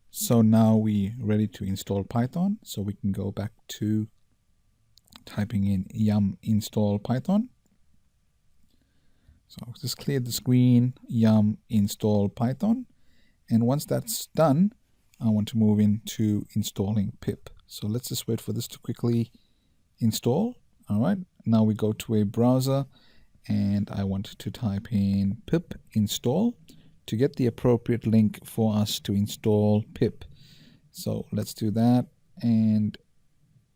So now we're ready to install Python. So we can go back to typing in yum install Python. So I'll just clear the screen, yum install Python. And once that's done, I want to move into installing pip. So let's just wait for this to quickly install. All right, now we go to a browser and I want to type in pip install to get the appropriate link for us to install pip. So let's do that, and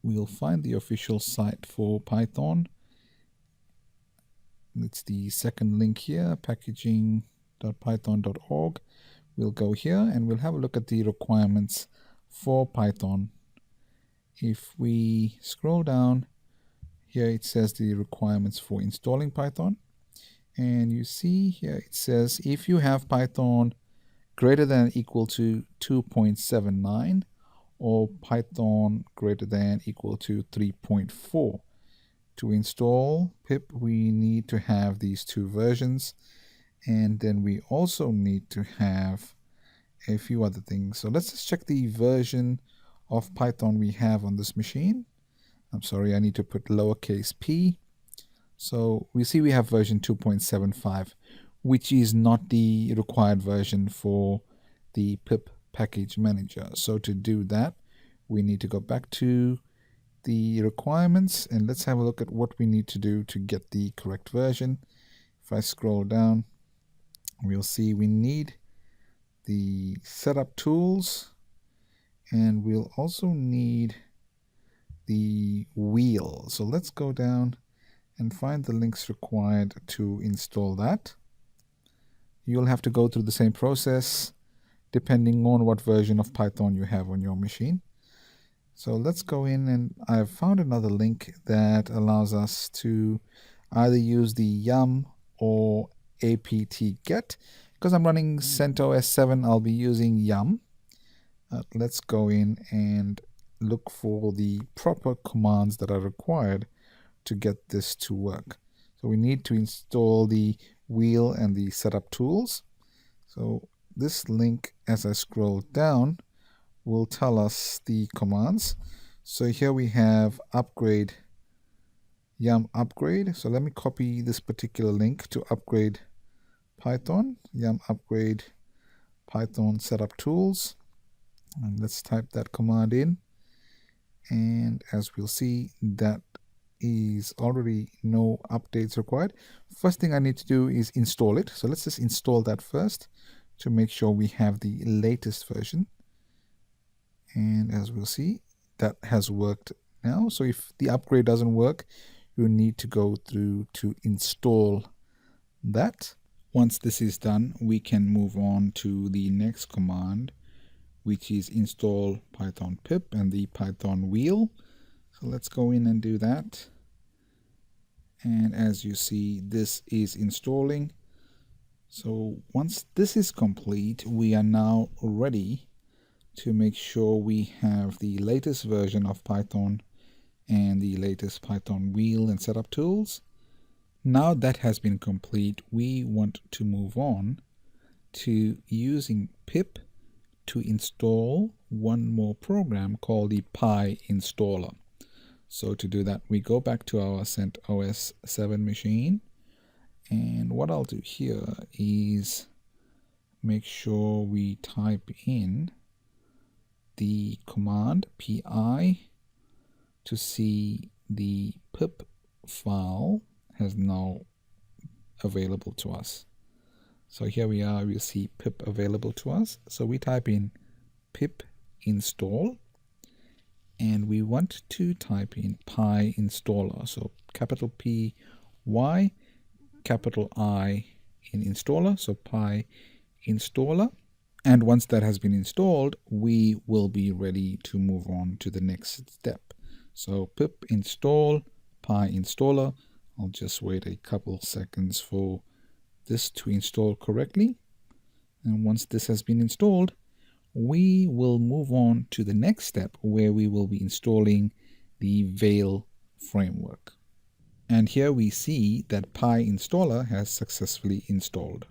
we'll find the official site for Python. It's the second link here, packaging.python.org. We'll go here and we'll have a look at the requirements for Python. If we scroll down here, it says the requirements for installing Python. And you see here it says if you have Python greater than or equal to 2.79 or Python greater than or equal to 3.4. To install pip, we need to have these two versions, and then we also need to have a few other things. So let's just check the version of Python we have on this machine. I'm sorry, I need to put lowercase p. So we see we have version 2.75, which is not the required version for the pip package manager. So to do that, we need to go back to the requirements and let's have a look at what we need to do to get the correct version. If I scroll down, we'll see we need the setup tools, and we'll also need the wheel. So let's go down and find the links required to install that. You'll have to go through the same process depending on what version of Python you have on your machine. So let's go in, and I've found another link that allows us to either use the yum or apt-get. Because I'm running CentOS 7, I'll be using yum. Let's go in and look for the proper commands that are required to get this to work. So we need to install the wheel and the setup tools. So this link, as I scroll down, will tell us the commands. So here we have upgrade, yum upgrade. So let me copy this particular link to upgrade Python, yum upgrade Python setup tools. And let's type that command in. And as we'll see, that is already no updates required. First thing I need to do is install it. So let's just install that first to make sure we have the latest version. And as we'll see, that has worked now. So if the upgrade doesn't work, you need to go through to install that. Once this is done, we can move on to the next command, which is install Python pip and the Python wheel. So let's go in and do that. And as you see, this is installing. So once this is complete, we are now ready to make sure we have the latest version of Python and the latest Python wheel and setup tools. Now that has been complete, we want to move on to using pip to install one more program called the PyInstaller. So to do that, we go back to our CentOS 7 machine, and what I'll do here is make sure we type in the command pi to see the pip file has now available to us. So here we are, we'll see pip available to us. So we type in pip install, and we want to type in PyInstaller. So capital P Y, capital I in installer, so PyInstaller. And once that has been installed, we will be ready to move on to the next step. So pip install PyInstaller. I'll just wait a couple seconds for this to install correctly. And once this has been installed, we will move on to the next step where we will be installing the Veil framework. And here we see that PyInstaller has successfully installed.